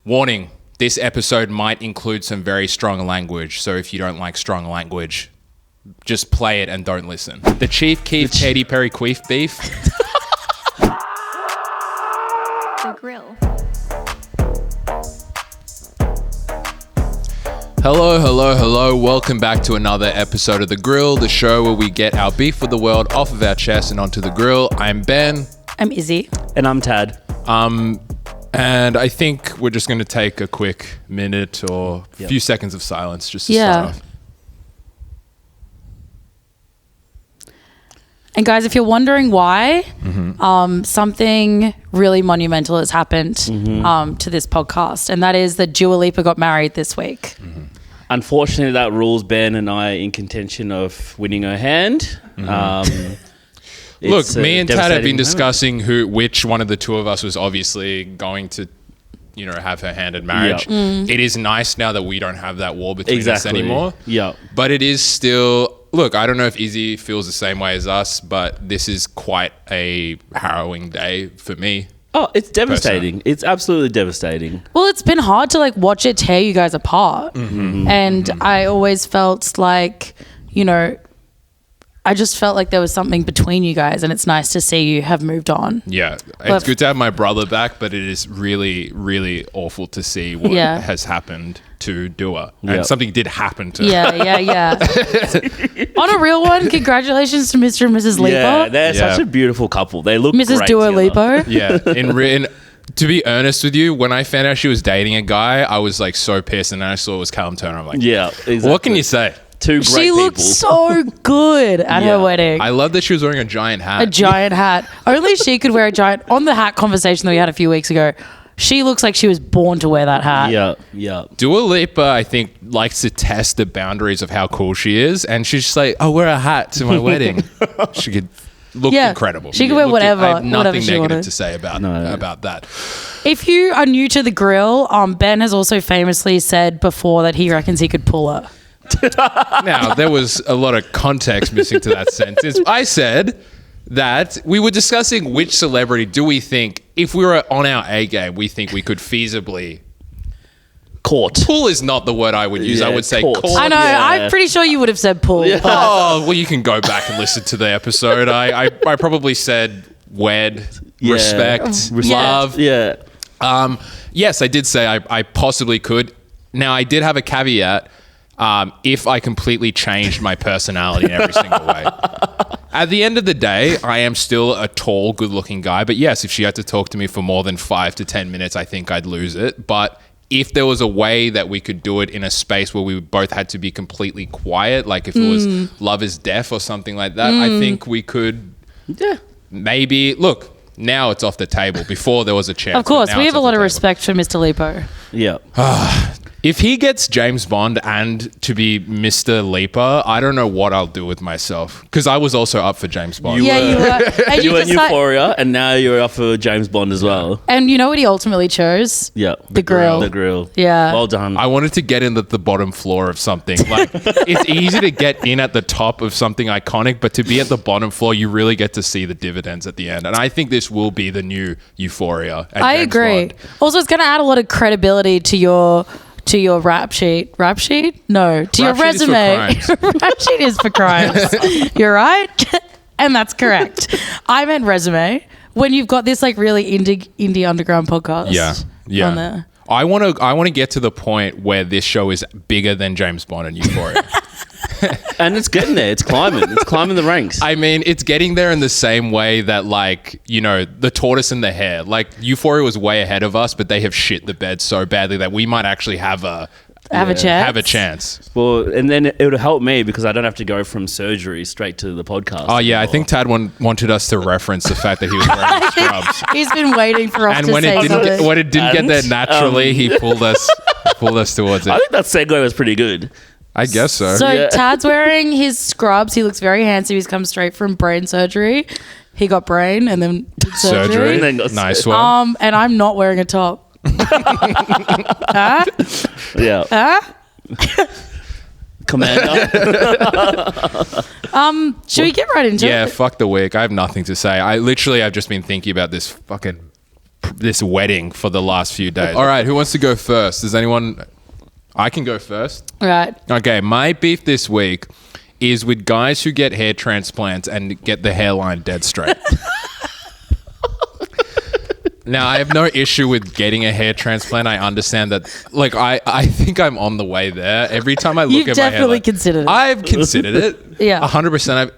Warning, this episode might include some very strong language, so if you don't like strong language, just play it and don't listen. The Chief Keef Katy Perry Queef beef. The grill. Hello. Welcome back to another episode of The Grill, the show where we get our beef with the world off of our chest and onto the grill. I'm Ben. I'm Izzy. And I'm Tad. And I think we're just going to take a quick minute or a few seconds of silence just to start off. And guys, if you're wondering why, something really monumental has happened to this podcast, and that is that Dua Lipa got married this week. Unfortunately, that rules Ben and I in contention of winning her hand. Look, me and Tad have been discussing which one of the two of us was obviously going to, have her hand in marriage. Yep. It is nice now that we don't have that war between us anymore. Yeah. But it is still, look, I don't know if Izzy feels the same way as us, but this is quite a harrowing day for me. Oh, it's devastating. It's absolutely devastating. Well, it's been hard to watch it tear you guys apart. And I always felt like, I just felt like there was something between you guys, and it's nice to see you have moved on. Yeah, it's good to have my brother back, but it is really, really awful to see what has happened to Dua. And something did happen to her. Yeah. On a real one, congratulations to Mr. and Mrs. Lipa. Yeah, they're such a beautiful couple. They look Mrs. great Dua Lipa. Yeah, to be honest with you, when I found out she was dating a guy, I was so pissed, and then I saw it was Callum Turner. I'm like, yeah, exactly. What can you say? Two great people. She looked so good at her wedding. I love that she was wearing a giant hat. A giant hat. Only she could wear a giant. On the hat conversation that we had a few weeks ago, she looks like she was born to wear that hat. Yeah. Dua Lipa, I think, likes to test the boundaries of how cool she is, and she's just like, I'll wear a hat to my wedding. She could look incredible. She could wear whatever. I have nothing whatever negative to say about that. If you are new to the grill, Ben has also famously said before that he reckons he could pull her. Now, there was a lot of context missing to that sentence. I said that we were discussing which celebrity do we think, if we were on our A game, we think we could feasibly... Court. Pull is not the word I would use. I would say court. I know. Yeah. I'm pretty sure you would have said pull. Yeah. Oh, well, you can go back and listen to the episode. I probably said wed, respect, love. Yeah. Yes, I did say I possibly could. Now, I did have a caveat. If I completely changed my personality in every single way. At the end of the day, I am still a tall, good-looking guy. But yes, if she had to talk to me for more than 5 to 10 minutes, I think I'd lose it. But if there was a way that we could do it in a space where we both had to be completely quiet, like if it was Love is Deaf or something like that, I think we could maybe... Look, now it's off the table. Before there was a chance. Of course, we have a lot of respect for Mr. Lipo. Yeah. If he gets James Bond and to be Mr. Lipa, I don't know what I'll do with myself. Because I was also up for James Bond. You were. And you were in Euphoria, and now you're up for James Bond as well. And you know what he ultimately chose? Yeah. The grill. The grill. Yeah. Well done. I wanted to get in the bottom floor of something. It's easy to get in at the top of something iconic, but to be at the bottom floor, you really get to see the dividends at the end. And I think this will be the new Euphoria. I agree. Bond. Also, it's going to add a lot of credibility to your rap sheet. Rap sheet? No. To your resume. Rap sheet is for crimes. You're right. And that's correct. I meant resume. When you've got this really indie underground podcast. Yeah. On there. I want to get to the point where this show is bigger than James Bond and Euphoria. And it's getting there. It's climbing. It's climbing the ranks. I mean, it's getting there in the same way that, the tortoise and the hare. Euphoria was way ahead of us, but they have shit the bed so badly that we might actually have a chance. Well, and then it would help me because I don't have to go from surgery straight to the podcast. Oh, yeah. I think Tad wanted us to reference the fact that he was wearing scrubs. He's been waiting for us and to when say something. When it didn't get there naturally, he pulled us towards it. I think that segue was pretty good. I guess so. So Tad's wearing his scrubs. He looks very handsome. He's come straight from brain surgery. He got brain and then did surgery. And then got nice one. And I'm not wearing a top. Huh? Yeah. Huh? Commander. Should we get right into it? Yeah, fuck the week. I have nothing to say. I've just been thinking about this fucking this wedding for the last few days. All right, who wants to go first? Does anyone? I can go first. Right. Okay, my beef this week is with guys who get hair transplants and get the hairline dead straight. Now, I have no issue with getting a hair transplant. I understand that. Like, I think I'm on the way there. Every time I look You've at my hair, definitely considered it. I've considered it. Yeah. 100%.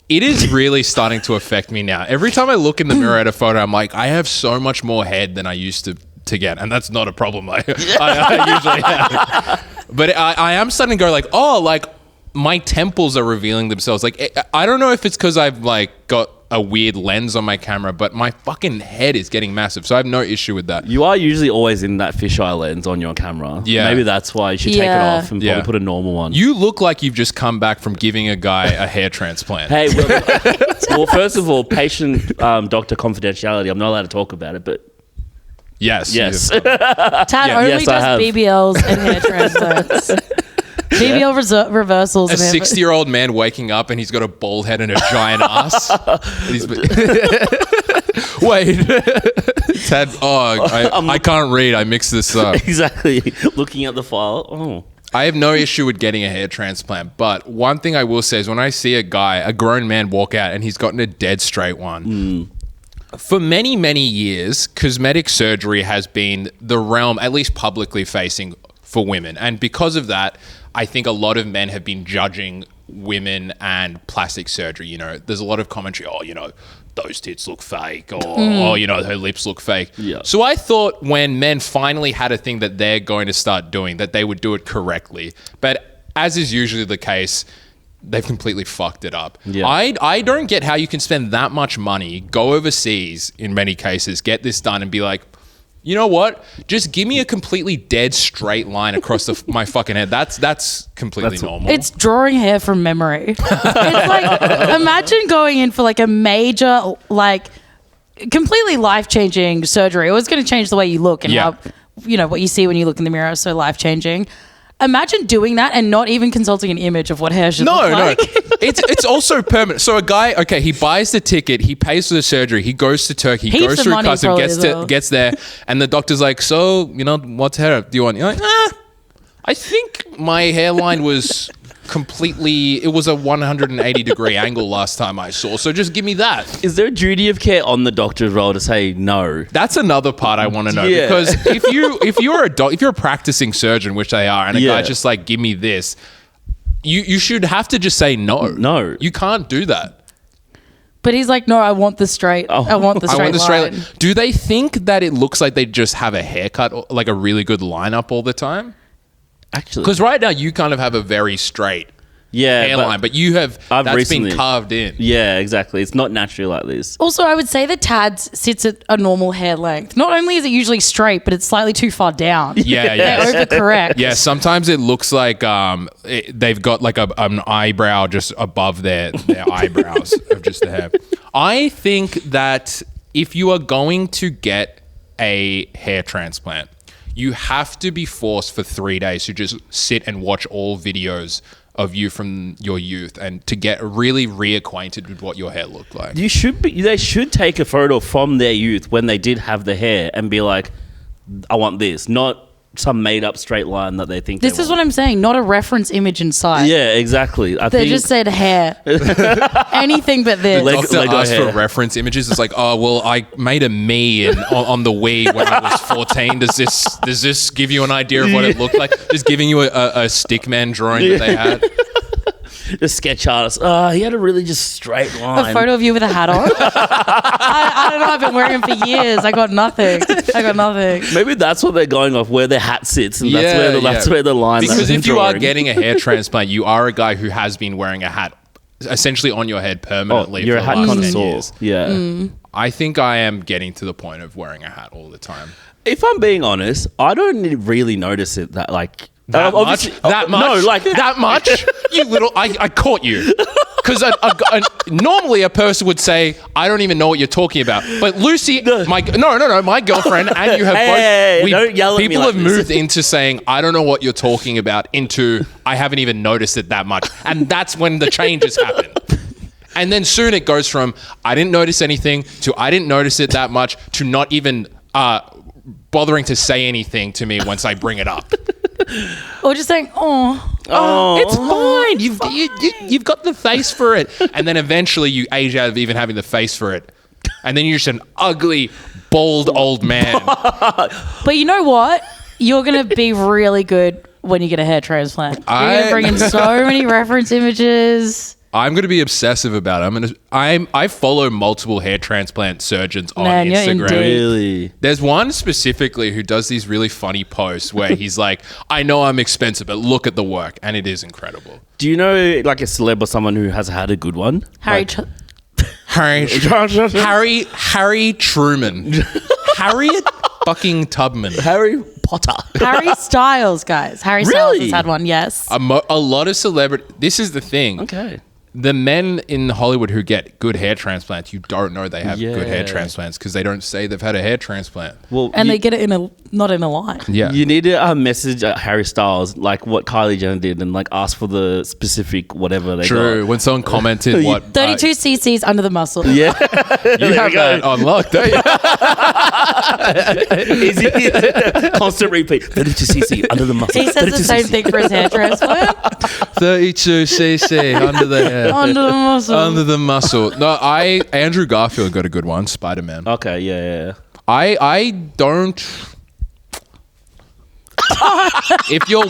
It is really starting to affect me now. Every time I look in the mirror at a photo, I'm like, I have so much more head than I used to get. And that's not a problem I usually have. But I am starting to go like, oh, like my temples are revealing themselves. Like, I don't know if it's because I've like got a weird lens on my camera, but my fucking head is getting massive. So I have no issue with that. You are usually always in that fisheye lens on your camera. Yeah. Maybe that's why you should take it off and probably put a normal one. You look like you've just come back from giving a guy a hair transplant. Hey, well, first of all, patient doctor confidentiality. I'm not allowed to talk about it, but Yes. Tad only does BBLs and hair transplants. BBL reversals. A 60-year-old man waking up and he's got a bald head and a giant ass. Wait. Tad, I can't read. I mixed this up. Exactly. Looking at the file. Oh. I have no issue with getting a hair transplant, but one thing I will say is when I see a grown man walk out and he's gotten a dead straight one, for many, many years, cosmetic surgery has been the realm, at least publicly facing, for women. And because of that, I think a lot of men have been judging women and plastic surgery. You know, there's a lot of commentary, oh, you know, those tits look fake, or, oh, you know, her lips look fake. Yeah. So I thought when men finally had a thing that they're going to start doing, that they would do it correctly. But as is usually the case, they've completely fucked it up. Yeah. I don't get how you can spend that much money, go overseas in many cases, get this done and be like, you know what? Just give me a completely dead straight line across my fucking head. That's completely normal. It's drawing hair from memory. It's like, imagine going in for like a major, like completely life-changing surgery. It was going to change the way you look and how, you know, what you see when you look in the mirror is so life-changing. Imagine doing that and not even consulting an image of what hair should look like. No. It's also permanent. So a guy, okay, he buys the ticket, he pays for the surgery, he goes to Turkey, he goes through custom, gets there, and the doctor's like, so, you know, what hair do you want? You're like, I think my hairline was it was a 180 degree angle last time I saw, so just give me that. Is there a duty of care on the doctor's role to say no? That's another part I want to know, because if you're a practicing surgeon, which they are, and a guy just like, give me this, you should have to just say no. No. You can't do that. But he's like, no, I want the straight. I want the straight line. Do they think that it looks like they just have a haircut, like a really good lineup all the time? Actually, because right now you kind of have a very straight hairline, but you have that's been carved in. Yeah, exactly. It's not naturally like this. Also, I would say that Tad's sits at a normal hair length. Not only is it usually straight, but it's slightly too far down. Yeah. They overcorrect. Yeah, sometimes it looks like they've got like an eyebrow just above their eyebrows of just the hair. I think that if you are going to get a hair transplant, you have to be forced for 3 days to just sit and watch all videos of you from your youth and to get really reacquainted with what your hair looked like. They should take a photo from their youth when they did have the hair and be like, I want this, not some made up straight line that they think this is what I'm saying, not a reference image inside. Yeah, exactly. They just said hair. Anything but this. The doctor asked for reference images. It's like, oh, well, I made a me on the Wii when I was 14. Does this give you an idea of what it looked like? Just giving you a stickman drawing that they had. The sketch artist. He had a really just straight line. A photo of you with a hat on. I don't know. I've been wearing them for years. I got nothing. Maybe that's what they're going off, where their hat sits, and that's where the line. Because if you are getting a hair transplant, you are a guy who has been wearing a hat essentially on your head permanently. You're for a hat the last 10 connoisseur. years. Yeah. I think I am getting to the point of wearing a hat all the time. If I'm being honest, I don't really notice it that like. That much? No, like that much? You little... I caught you. Because normally a person would say, I don't even know what you're talking about. But Lucy, my girlfriend and you have both... Don't yell at me people like have moved into saying, I don't know what you're talking about, into I haven't even noticed it that much. And that's when the changes happen. And then soon it goes from I didn't notice anything to I didn't notice it that much to not even bothering to say anything to me once I bring it up. Or just saying, It's fine. You've got the face for it. And then eventually you age out of even having the face for it. And then you're just an ugly, bald old man. But you know what? You're going to be really good when you get a hair transplant. You're going to bring in so many reference images. I'm going to be obsessive about it. I follow multiple hair transplant surgeons on Instagram. Really? There's one specifically who does these really funny posts where he's like, I know I'm expensive, but look at the work. And it is incredible. Do you know like a celeb or someone who has had a good one? Harry Truman. Harriet fucking Tubman. Harry Potter. Harry Styles, guys. Harry Styles has had one, yes. A lot of celebrity. This is the thing. Okay. The men in Hollywood who get good hair transplants, you don't know they have good hair transplants because they don't say they've had a hair transplant. Well, and they get it not in a line. Yeah. You need to message Harry Styles like what Kylie Jenner did and like ask for the specific whatever they True. got. When someone commented what 32 cc's under the muscle. Yeah. you have that on lock, don't you? Izzy, constant repeat. 32cc under the muscle. He says the same thing for his hair transplant. 32cc under the hair. Under the muscle. Under the muscle. No, Andrew Garfield got a good one. Spider-Man. Okay, yeah. I don't. If you're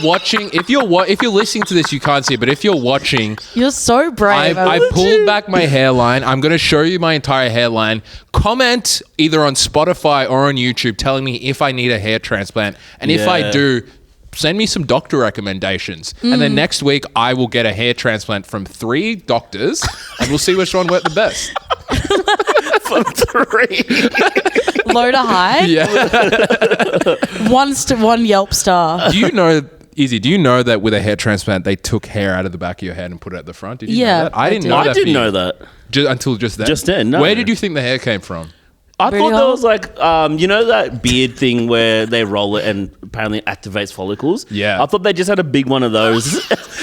listening to this, you can't see it, but if you're watching, You're so brave. I pulled back my hairline. I'm going to show you my entire hairline. Comment either on Spotify or on YouTube telling me if I need a hair transplant. And if I do, send me some doctor recommendations. And then next week, I will get a hair transplant from 3 doctors and we'll see which one worked the best. From 3. Low to high. Yeah. One Yelp star. Do you know that with a hair transplant, they took hair out of the back of your head and put it at the front? Did you know that? I didn't know that. I didn't know that. Until just then. Just then, no. Where did you think the hair came from? I Booty thought there hole? was like, you know that beard thing where they roll it and apparently activates follicles? Yeah. I thought they just had a big one of those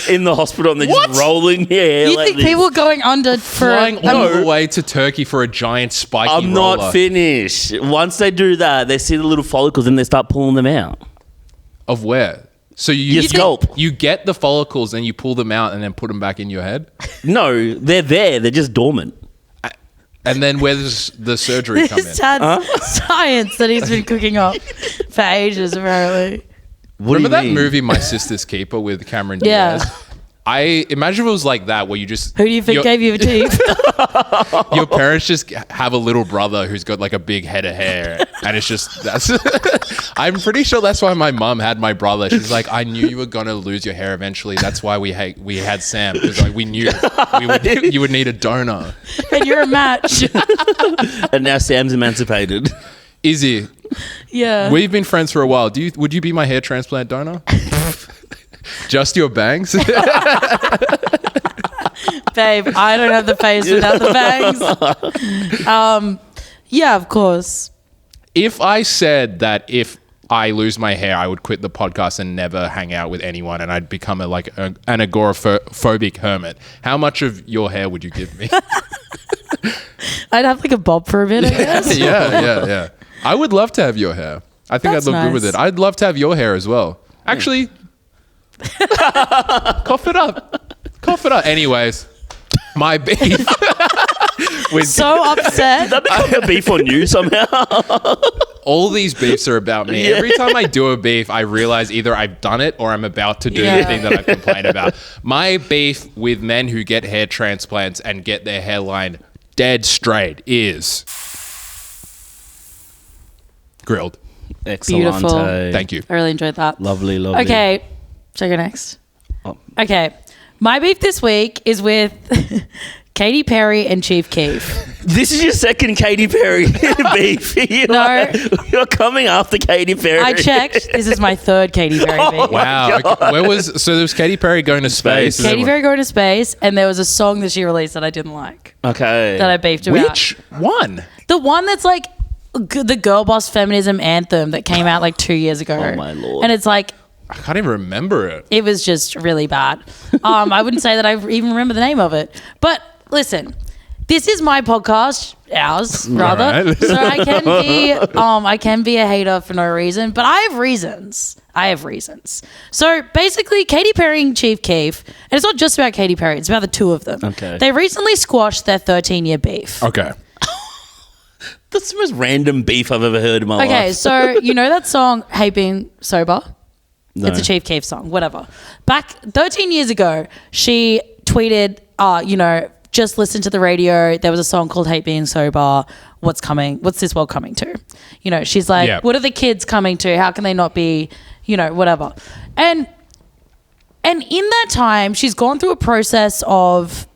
in the hospital and they're just rolling your hair You like think this. people are going under for Flying all the way to Turkey for a giant spiky I'm roller. not finished. Once they do that, they see the little follicles and they start pulling them out. Of where? So Your scalp. You get the follicles and you pull them out and then put them back in your head? No, they're there. They're just dormant. And then where does the surgery come in? This dad's science that he's been cooking up for ages, apparently. Remember that movie, My Sister's Keeper, with Cameron Yeah. Diaz? I imagine if it was like that, where you just... Who do you think gave you a teeth? Your parents just have a little brother who's got like a big head of hair. And it's just... I'm pretty sure that's why my mum had my brother. She's like, I knew you were going to lose your hair eventually. That's why we had Sam. Because like, we knew you would need a donor. And you're a match. And now Sam's emancipated. Izzy, Yeah. we've been friends for a while. Would you be my hair transplant donor? Just your bangs? Babe, I don't have the face without the bangs. Yeah, of course. If I said that if I lose my hair, I would quit the podcast and never hang out with anyone and I'd become an agoraphobic hermit, how much of your hair would you give me? I'd have like a bob for a bit, I guess. Yeah. I would love to have your hair. I think That's I'd look good with nice. it. I'd love to have your hair as well. Actually, cough it up. Anyways, my beef with So upset. That become a beef on you somehow. all these beefs are about me. Yeah. Every time I do a beef, I realize either I've done it or I'm about to do the thing that I complain about. My beef with men who get hair transplants and get their hairline dead straight is grilled. Excellent. Beautiful. Thank you. I really enjoyed that. Lovely. Okay, so go next. Oh. Okay, my beef this week is with Katy Perry and Chief Keef. This is your second Katy Perry beef. You're coming after Katy Perry. I checked. This is my third Katy Perry beef. Wow. Okay. So there was Katy Perry going to space. and Katy then- Perry going to space, and there was a song that she released that I didn't like, Okay. that I beefed about. Which one? The one that's like the girl boss feminism anthem that came out like 2 years ago. Oh, my Lord. And it's like, I can't even remember it. it was just really bad. I wouldn't say that I even remember the name of it. But listen, this is my podcast, ours rather. Right. So I can be a hater for no reason, but I have reasons. So basically, Katy Perry and Chief Keef, and it's not just about Katy Perry, it's about the two of them. Okay. They recently squashed their 13-year beef. Okay. That's the most random beef I've ever heard in my life. Okay, so you know that song, Hate Being Sober? No. It's a Chief Keef song, whatever. Back 13 years ago, she tweeted, just listen to the radio. There was a song called Hate Being Sober. What's this world coming to? She's like, What are the kids coming to? How can they not be, whatever. And in that time, she's gone through a process of,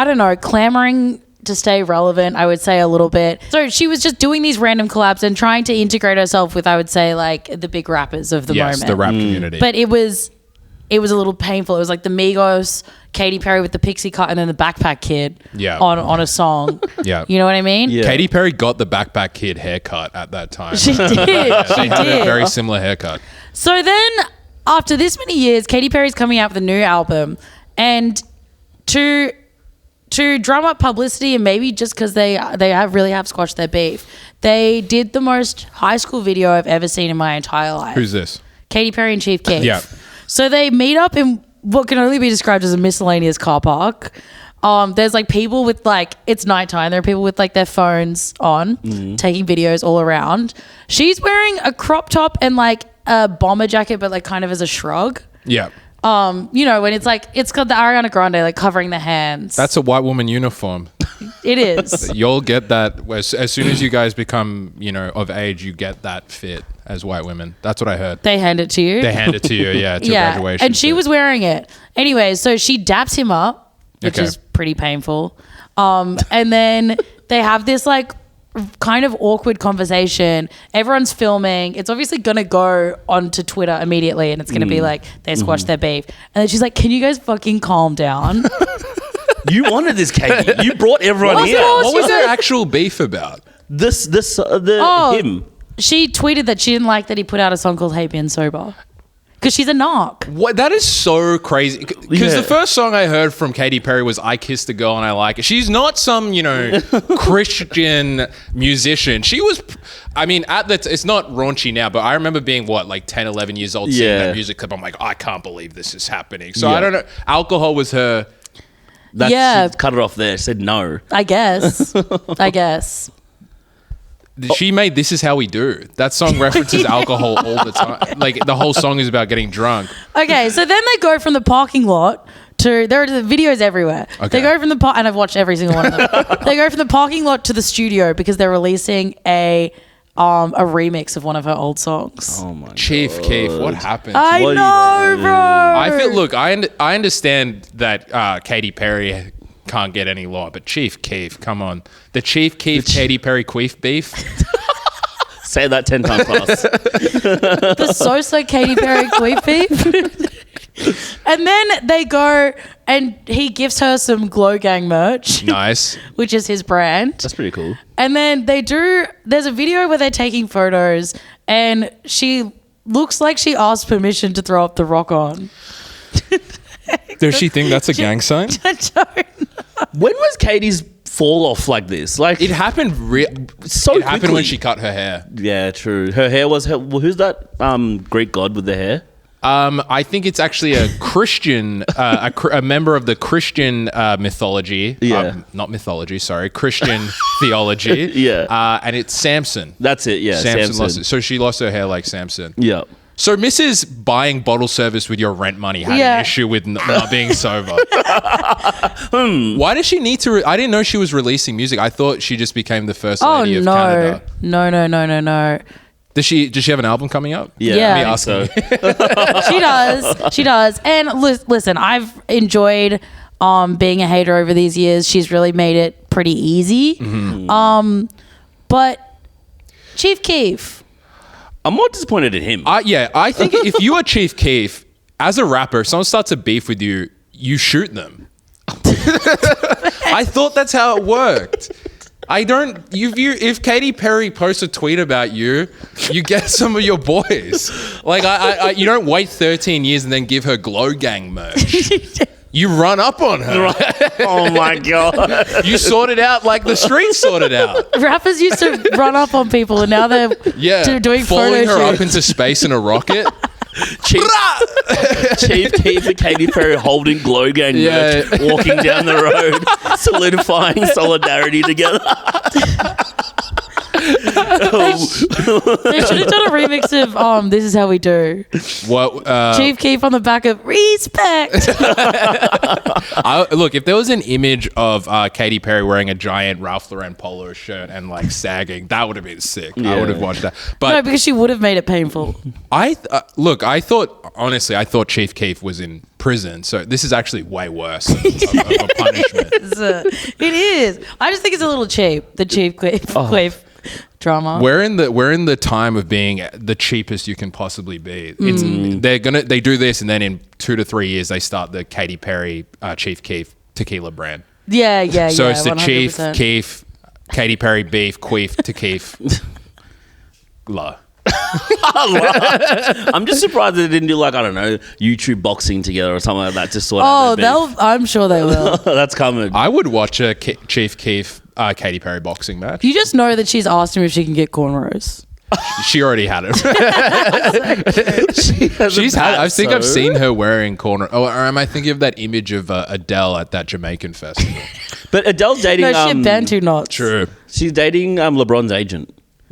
clamoring to stay relevant, I would say a little bit. So she was just doing these random collabs and trying to integrate herself with, I would say, like the big rappers of the moment. Yes, the rap community. But it was a little painful. It was like the Migos, Katy Perry with the pixie cut, and then the Backpack Kid on a song. Yeah. You know what I mean? Yeah. Katy Perry got the Backpack Kid haircut at that time. She did. She had a very similar haircut. So then, after this many years, Katy Perry's coming out with a new album, and to drum up publicity, and maybe just because they really have squashed their beef, they did the most high school video I've ever seen in my entire life. Who's this? Katy Perry and Chief Keef. Yeah. So they meet up in what can only be described as a miscellaneous car park. There's like people with it's nighttime. There are people with like their phones on, taking videos all around. She's wearing a crop top and like a bomber jacket, but like kind of as a shrug. Yeah. When it's got the Ariana Grande like covering the hands. That's a white woman uniform. It is. You'll get that as soon as you guys become, of age, you get that fit as white women. That's what I heard. They hand it to you. They hand it to you, at your graduation. And she was wearing it. Anyway, so she daps him up, which is pretty painful. And then they have this like kind of awkward conversation. Everyone's filming. It's obviously going to go onto Twitter immediately, and it's going to be like they squashed their beef. And then she's like, "Can you guys fucking calm down?" You wanted this, Katie. You brought everyone Of here. course. What was their actual beef about? Him. She tweeted that she didn't like that he put out a song called Hate Being Sober because she's a narc. What? That is so crazy. Because the first song I heard from Katy Perry was "I Kissed a Girl and I Like It." She's not some, Christian musician. She was, it's not raunchy now, but I remember being 10, 11 years old, seeing that music clip. I'm like, I can't believe this is happening. So I don't know. Alcohol was her. She cut it off there. Said no. I guess. She made "This Is How We Do." That song references alcohol all the time. Like the whole song is about getting drunk. Okay, so then they go from the parking lot to there are the videos everywhere. Okay. They go from the and I've watched every single one of them. They go from the parking lot to the studio because they're releasing a remix of one of her old songs. Oh my Chief Keef, what happened? I What know, bro. I feel. Look, I understand that Katy Perry can't get any law, but Chief Keef, come on, the Chief Keef Katy Perry Queef beef. Say that 10 times fast. The so Katy Perry queef beef. And then they go and he gives her some Glow Gang merch. Nice. Which is his brand. That's pretty cool. And then there's a video where they're taking photos and she looks like she asked permission to throw up the rock on. Does she think that's a gang sign? I don't know. When was Katie's fall off like this? Like It happened so It happened quickly. when she cut her hair. Yeah, true. Her hair was who's that Greek god with the hair? I think it's actually a Christian, a member of the Christian mythology. Yeah. Not mythology, sorry. Christian theology. Yeah. And it's Samson. That's it, yeah. Samson lost it. So she lost her hair like Samson. Yeah. So Mrs. buying bottle service with your rent money had an issue with not being sober. Why does she need to? I didn't know she was releasing music. I thought she just became the first lady of Canada. No. Does she have an album coming up? Yeah. Me I think asking. She does. And listen, I've enjoyed being a hater over these years. She's really made it pretty easy. Mm-hmm. But Chief Keef. I'm more disappointed in him. I think if you are Chief Keef, as a rapper, if someone starts a beef with you, you shoot them. I thought that's how it worked. If Katy Perry posts a tweet about you, you get some of your boys. Like you don't wait 13 years and then give her Glow Gang merch. You run up on her. Oh my God. You sort it out like the streets sorted out. Rappers used to run up on people, and now they're doing falling photo her shoots. up into space in a rocket. Chief Keef and Katy Perry holding glow gang merch, walking down the road, solidifying solidarity together. They should have done a remix of This Is How We Do. What? Chief Keef on the back of Respect. Look, if there was an image of Katy Perry wearing a giant Ralph Lauren polo shirt and like sagging, that would have been sick. Yeah. I would have watched that. But No, because she would have made it painful. I thought Chief Keef was in prison, so this is actually way worse of a punishment. It is. I just think it's a little cheap, the Chief Keef drama. We're in the time of being the cheapest you can possibly be. They do this, and then in 2 to 3 years they start the Katy Perry Chief Keef tequila brand. Yeah. So it's the 100%. Chief Keef, Katy Perry beef, Queef to Keef. La. I'm just surprised they didn't do like, I don't know, YouTube boxing together or something like that to sort out their beef. I'm sure they will. That's coming. I would watch a Chief Keef Katy Perry boxing match. You just know that she's asked him if she can get cornrows. She already had it. I think I've seen her wearing corner. Or am I thinking of that image of Adele at that Jamaican festival? But Adele's dating. No, she banned 2 knots. True. She's dating LeBron's agent.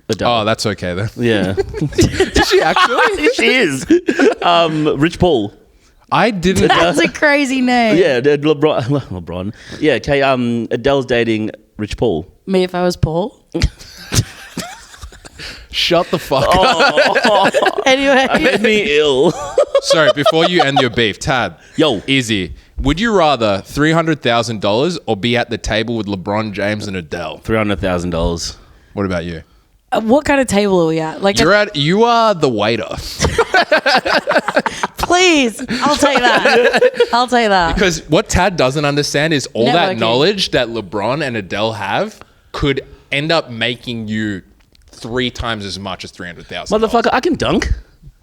Adele. Oh, that's okay then. Yeah. Did she actually? She is. Rich Paul. I didn't. That's a crazy name. Yeah, LeBron. Yeah, okay. Adele's dating Rich Paul. Me if I was Paul. Shut the fuck up. Anyway. Made me ill. Sorry, before you end your beef, Tad. Yo. Izzy, would you rather $300,000 or be at the table with LeBron James and Adele? $300,000. What about you? What kind of table are we at? Like, You are the waiter. please, I'll take that. Because what Tad doesn't understand is all that Networking. knowledge that LeBron and Adele have could end up making you 3 times as much as $300,000. Motherfucker, I can dunk.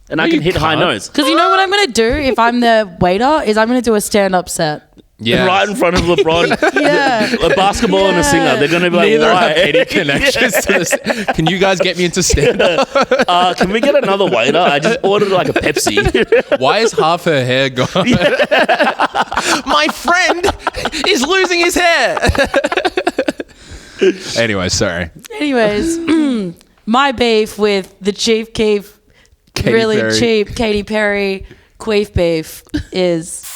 And No, I can you hit high can't. notes. Because you know what I'm going to do if I'm the waiter is I'm going to do a stand-up set. Yeah. Right in front of LeBron. Yeah. A basketball and a singer. They're going to be like, Neither why? have any connections to this. Can you guys get me into stand-up? Can we get another waiter? I just ordered like a Pepsi. Why is half her hair gone? My friend is losing his hair. Anyway, sorry. Anyways, my beef with the Chief Keef, Katy really Perry. cheap Katy Perry queef beef is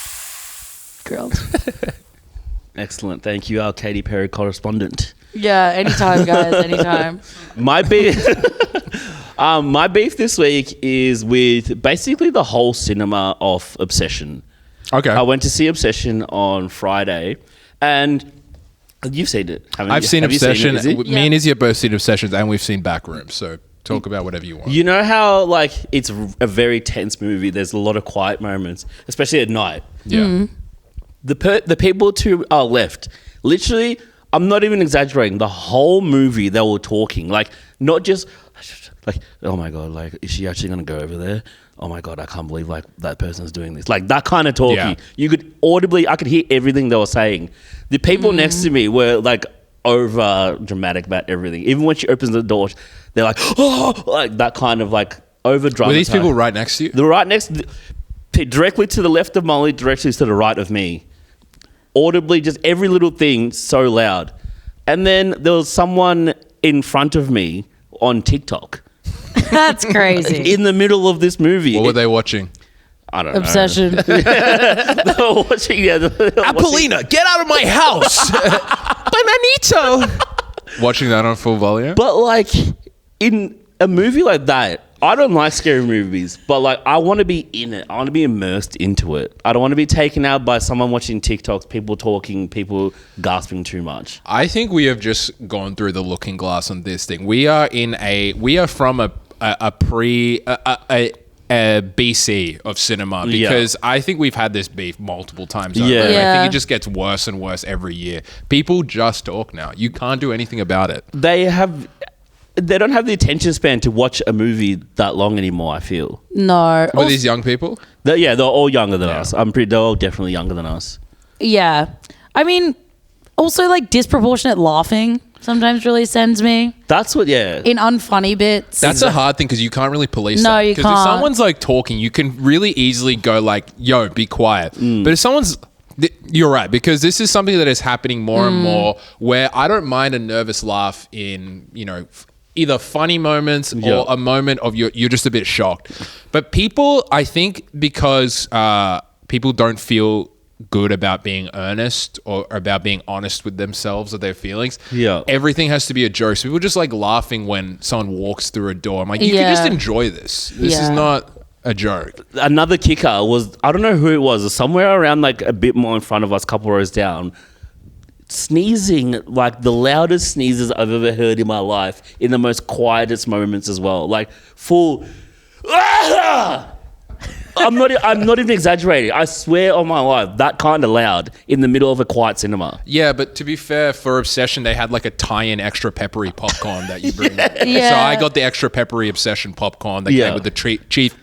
grilled. Excellent. Thank you, our Katy Perry correspondent. Yeah, anytime, guys, anytime. My beef, my beef this week is with basically the whole cinema of Obsession. Okay. I went to see Obsession on Friday, and you've seen it, haven't you? I've seen Have you Obsession. Izzy? Me and Izzy have both seen Obsessions, and we've seen Backrooms. So talk about whatever you want. You know how like it's a very tense movie. There's a lot of quiet moments, especially at night. Yeah. The people to our left, literally, I'm not even exaggerating. The whole movie they were talking, like not just like, oh my god, like is she actually gonna go over there? Oh my god, I can't believe like that person's doing this. Like that kind of talking. Yeah. You could audibly, I could hear everything they were saying. The people next to me were like over dramatic about everything. Even when she opens the door, they're like, oh, like that kind of like over drama. Were these people right next to you? They're right next, directly to the left of Molly, directly to the right of me. Audibly, just every little thing so loud. And then there was someone in front of me on TikTok That's crazy. in the middle of this movie. What were they watching? I don't know. Obsession. They were watching, yeah, they were watching- Apollina, get out of my house! Bananito! Watching that on full volume? But like in a movie like that, I don't like scary movies, but like I want to be in it. I want to be immersed into it. I don't want to be taken out by someone watching TikToks, people talking, people gasping too much. I think we have just gone through the looking glass on this thing. We are from a BC of cinema because I think we've had this beef multiple times over. Yeah. And I Yeah. think it just gets worse and worse every year. People just talk now. You can't do anything about it. They don't have the attention span to watch a movie that long anymore, I feel. No. Were these young people? They're all younger than us. They're all definitely younger than us. Yeah. I mean, also like disproportionate laughing sometimes really sends me That's what, yeah. in unfunny bits. That's a hard thing because you can't really police No, that. you Because if can't. someone's like talking, you can really easily go like, yo, be quiet. But if someone's... You're right, because this is something that is happening more and more where I don't mind a nervous laugh in, you know, either funny moments or a moment of you're just a bit shocked. But people, I think because people don't feel good about being earnest or about being honest with themselves or their feelings. Yeah. Everything has to be a joke. So people just like laughing when someone walks through a door. I'm like, you can just enjoy this. This is not a joke. Another kicker was, I don't know who it was, somewhere around like a bit more in front of us, couple rows down, sneezing, like the loudest sneezes I've ever heard in my life in the most quietest moments as well. Like full, I'm not even exaggerating. I swear on my life, that kind of loud in the middle of a quiet cinema. Yeah, but to be fair, for Obsession, they had like a tie-in extra peppery popcorn that you bring. Yeah. So I got the extra peppery Obsession popcorn that came with the Chief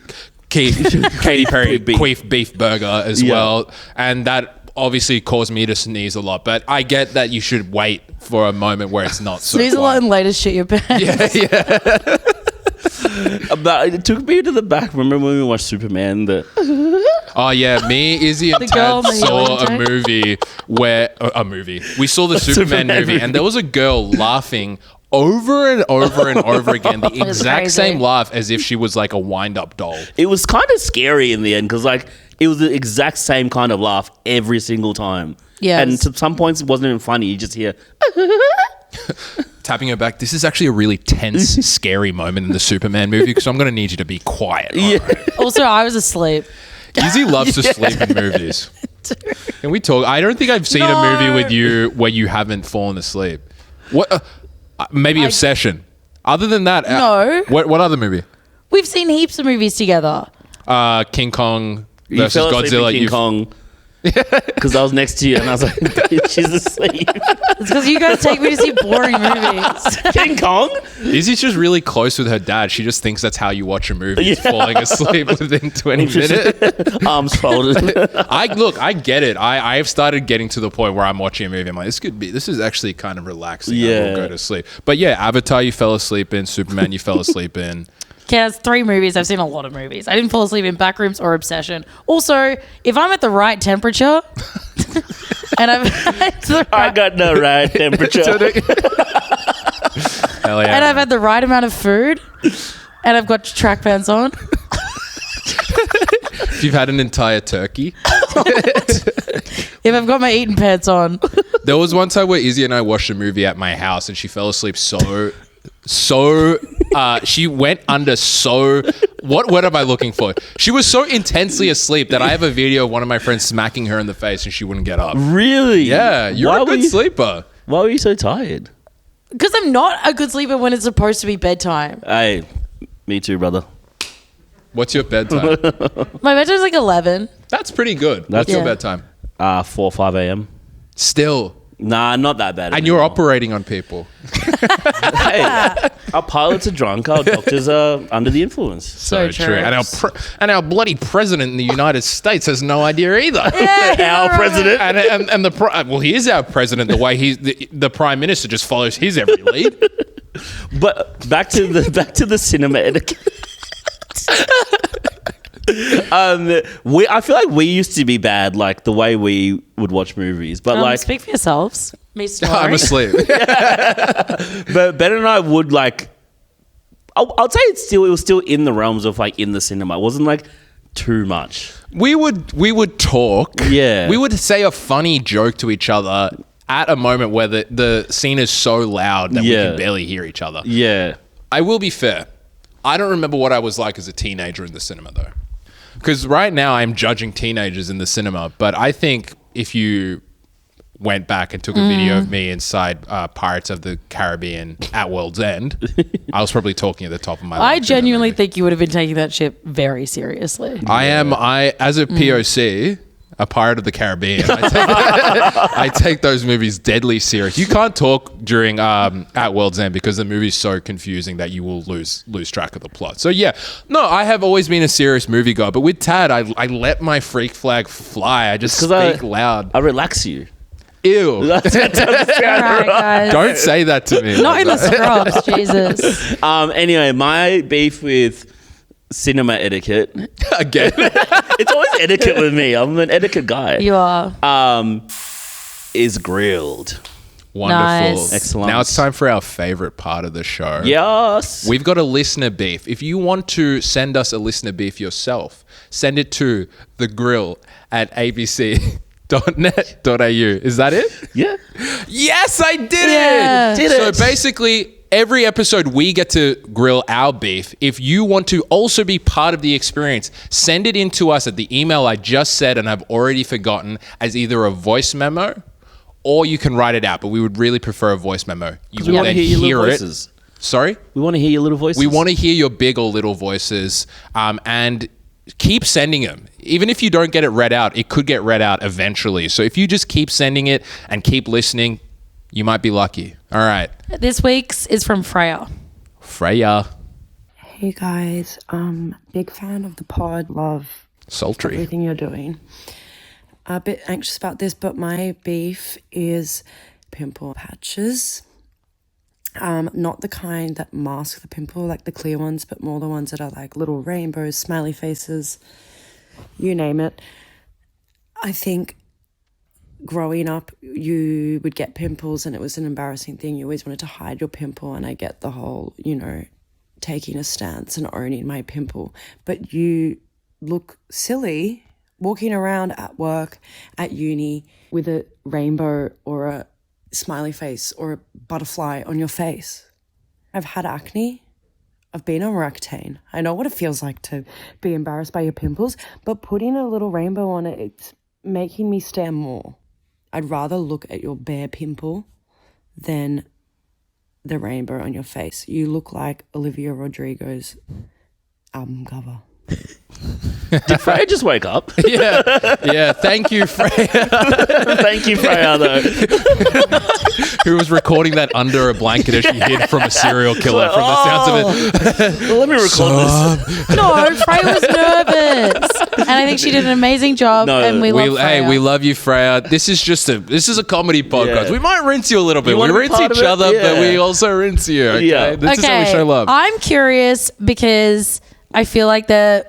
Katy Perry Queef beef burger as well. And that obviously caused me to sneeze a lot. But I get that you should wait for a moment where it's not so Sneeze a lot and later shit your pants. Yeah. But it took me to the back. Remember when we watched Superman? Oh yeah, me, Izzy, and girl Tad in the saw yellow a movie where we saw the Superman movie, and there was a girl laughing over and over and over again, the exact same laugh as if she was like a wind-up doll. It was kind of scary in the end because like it was the exact same kind of laugh every single time. Yes. And to some points it wasn't even funny. You just hear Tapping her back, this is actually a really tense, scary moment in the Superman movie, because I'm going to need you to be quiet. Yeah. Right? Also, I was asleep. Izzy loves to sleep in movies. Can we talk? I don't think I've seen a movie with you where you haven't fallen asleep. What? Maybe Obsession. Other than that, No. What other movie? We've seen heaps of movies together. King Kong You versus fell asleep in Godzilla. King Kong. Because I was next to you and I was like, she's asleep. It's because you guys take me to see boring movies. King Kong? Izzy's just really close with her dad. She just thinks that's how you watch a movie, is falling asleep within 20 minutes. Arms folded. I get it. I've started getting to the point where I'm watching a movie. I'm like, this is actually kind of relaxing. I will go to sleep. But yeah, Avatar you fell asleep in. Superman you fell asleep in. Okay, that's 3 movies. I've seen a lot of movies. I didn't fall asleep in Backrooms or Obsession. Also, if I'm at the right temperature and I got the right temperature. Hell yeah. and I've had the right amount of food and I've got track pants on. If you've had an entire turkey. If I've got my eating pants on. There was one time where Izzy and I watched a movie at my house and she fell asleep she went under what word am I looking for? She was so intensely asleep that I have a video of one of my friends smacking her in the face and she wouldn't get up. Really? Yeah, you're a good sleeper. Why were you so tired? Because I'm not a good sleeper when it's supposed to be bedtime. Hey, me too, brother. What's your bedtime? My bedtime's like 11. That's pretty good. What's your bedtime? 4 or 5 a.m. Still. Nah, not that bad. And you're operating on people. Hey, our pilots are drunk. Our doctors are under the influence. So true. And our bloody president in the United States has no idea either. Yeah, Our president. Well, he is our president. The way the prime minister just follows his every lead. But back to the cinema etiquette. I feel like we used to be bad, like the way we would watch movies. But like, speak for yourselves. Me snoring. I'm asleep. but Ben and I would like. I'd say it was still in the realms of like in the cinema. It wasn't like too much. We would talk. Yeah. We would say a funny joke to each other at a moment where the scene is so loud that we can barely hear each other. Yeah. I will be fair. I don't remember what I was like as a teenager in the cinema though. Because right now I'm judging teenagers in the cinema, but I think if you went back and took a video of me inside Pirates of the Caribbean at World's End, I was probably talking at the top of my lungs. I genuinely think you would have been taking that shit very seriously. I am. As a POC, A Pirate of the Caribbean. I take those movies deadly serious. You can't talk during at World's End because the movie's so confusing that you will lose track of the plot. So yeah, no, I have always been a serious movie guy, but with Tad, I let my freak flag fly. I just speak loud. I relax you. Ew. All right, guys. Don't say that to me. Not in the scrubs, Jesus. Anyway, my beef with cinema etiquette. Again. It's always etiquette with me. I'm an etiquette guy. You are. Is grilled. Wonderful. Nice. Excellent. Now it's time for our favorite part of the show. Yes. We've got a listener beef. If you want to send us a listener beef yourself, send it to thegrill@abc.net.au. Is that it? Yeah. Yes, I did Yeah. it. Did So it. basically, every episode we get to grill our beef. If you want to also be part of the experience, send it in to us at the email I just said and I've already forgotten as either a voice memo or you can write it out. But we would really prefer a voice memo. You We will want to then hear your little it. voices. Sorry? We want to hear your little voices. We want to hear your big or little voices, and keep sending them. Even if you don't get it read out, it could get read out eventually. So if you just keep sending it and keep listening, you might be lucky. All right. This week's is from Freya. Freya. Hey guys, big fan of the pod, love Sultry. everything you're doing. A bit anxious about this, but my beef is pimple patches. Not the kind that mask the pimple, like the clear ones, but more the ones that are like little rainbows, smiley faces, you name it. I think growing up, you would get pimples and it was an embarrassing thing. You always wanted to hide your pimple, and I get the whole, taking a stance and owning my pimple. But you look silly walking around at work, at uni, with a rainbow or a smiley face or a butterfly on your face. I've had acne. I've been on Roaccutane. I know what it feels like to be embarrassed by your pimples, but putting a little rainbow on it, it's making me stare more. I'd rather look at your bare pimple than the rainbow on your face. You look like Olivia Rodrigo's album cover. Did Freya just wake up? Yeah. Thank you, Freya, Thank you, Freya, though. who was recording that under a blanket as she hid from a serial killer from the sounds of it. Well, let me record this. No, Freya was nervous. And I think she did an amazing job. No, and we love Freya. Hey, we love you, Freya. This is a comedy podcast. Yeah. We might rinse you a little bit. You We wanna be rinse part each of it? other, but Yeah. we also rinse you. Okay? Yeah. This is how we show love. I'm curious because I feel like they're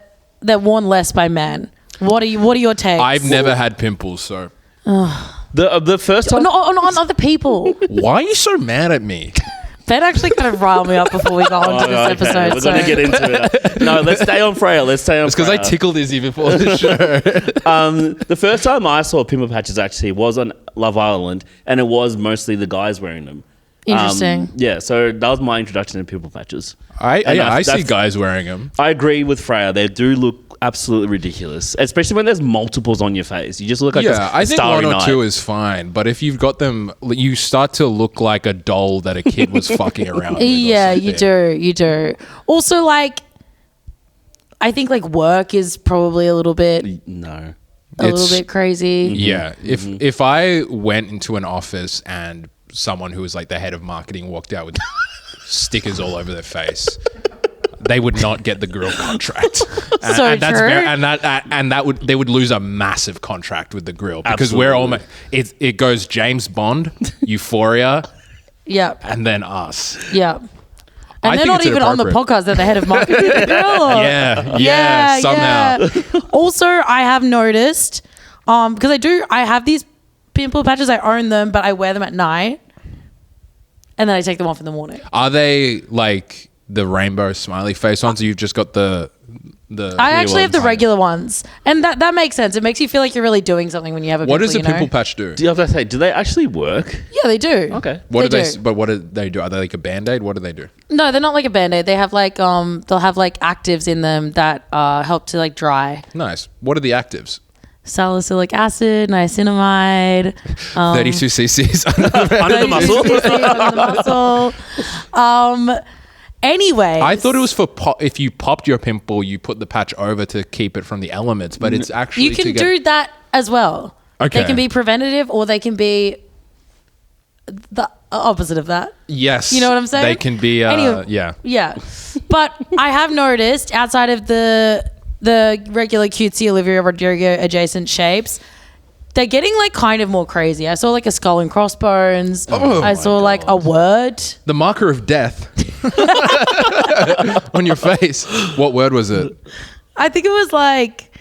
worn less by men. What are your takes? I've never had pimples, so The first time. No, on other people. why are you so mad at me? Ben actually kind of riled me up before we got onto this episode. We're going to get into it. No, let's stay on Freya. It's because I tickled Izzy before the show. The first time I saw pimple patches actually was on Love Island, and it was mostly the guys wearing them. Interesting. Yeah, so that was my introduction to pimple patches. I see that's- guys wearing them. I agree with Freya. They do look absolutely ridiculous, especially when there's multiples on your face. You just look like I think Starry one or Night. two is fine, but if you've got them, you start to look like a doll that a kid was fucking around with. Yeah, you do. Also, like, I think like work is probably a little bit No. crazy. Yeah, if I went into an office and someone who was like the head of marketing walked out with stickers all over their face, they would not get the grill contract. So true. They would lose a massive contract with the grill because Absolutely. we're almost it goes James Bond, Euphoria, Yep. and then us. Yep. I And they're think not it's even on the inappropriate. podcast. They're the head of marketing of the grill. Yeah, somehow. Yeah. Also, I have noticed, because I have these pimple patches. I own them, but I wear them at night, and then I take them off in the morning. Are they like the rainbow smiley face ones, or you've just got the I actually have the ones? regular ones, and that makes sense. It makes you feel like you're really doing something when you have a What pimple. does a you know? pimple patch do? Do you have to say, do they actually work? Yeah, they do. Okay. What They do they? do. But what do they do? Are they like a band-aid? What do they do? No, they're not like a Band-Aid. They have like they'll have like actives in them that help to like dry. Nice. What are the actives? Salicylic acid, niacinamide, 32 cc's. Under the muscle? under the muscle. Anyway, I thought it was for if you popped your pimple, you put the patch over to keep it from the elements, but it's actually you can do that as well. Okay. They can be preventative or they can be the opposite of that. Yes. You know what I'm saying? They can be, Anyway, yeah. Yeah. But I have noticed outside of the regular cutesy Olivia Rodrigo adjacent shapes, they're getting like kind of more crazy. I saw like a skull and crossbones. I saw like a word. The marker of death on your face. What word was it? I think it was like,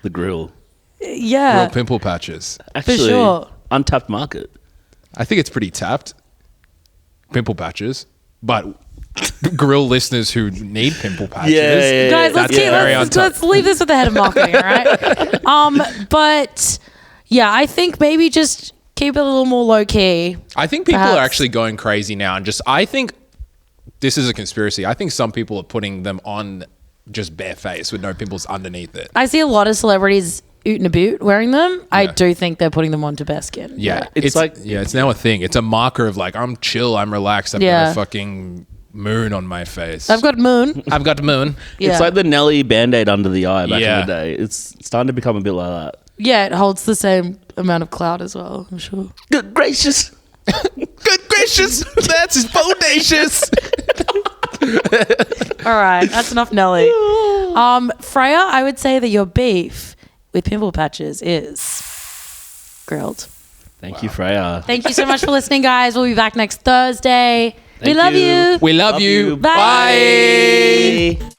The grill. yeah, Real pimple patches. Actually, sure. untapped market. I think it's pretty tapped. Pimple patches. But grill listeners who need pimple patches. Yeah. guys, let's leave this with the head of marketing, all right? But yeah, I think maybe just keep it a little more low key. I think people Perhaps. are actually going crazy now, and I think this is a conspiracy. I think some people are putting them on just bare face with no pimples underneath it. I see a lot of celebrities oot and a boot wearing them. I do think they're putting them onto bare skin. Yeah, It's like- it's now a thing. It's a marker of like I'm chill, I'm relaxed, I've got a fucking moon on my face. I've got moon. I've got the moon. Yeah. It's like the Nelly Band-Aid under the eye back Yeah. in the day. It's starting to become a bit like that. Yeah, it holds the same amount of clout as well, I'm sure. Good gracious. Good gracious, that's bodacious. All right, that's enough Nelly. Freya, I would say that your beef with pimple patches is grilled. Thank you, Freya. Thank you so much for listening, guys. We'll be back next Thursday. We Thank love you. you. We love you. Bye. Bye.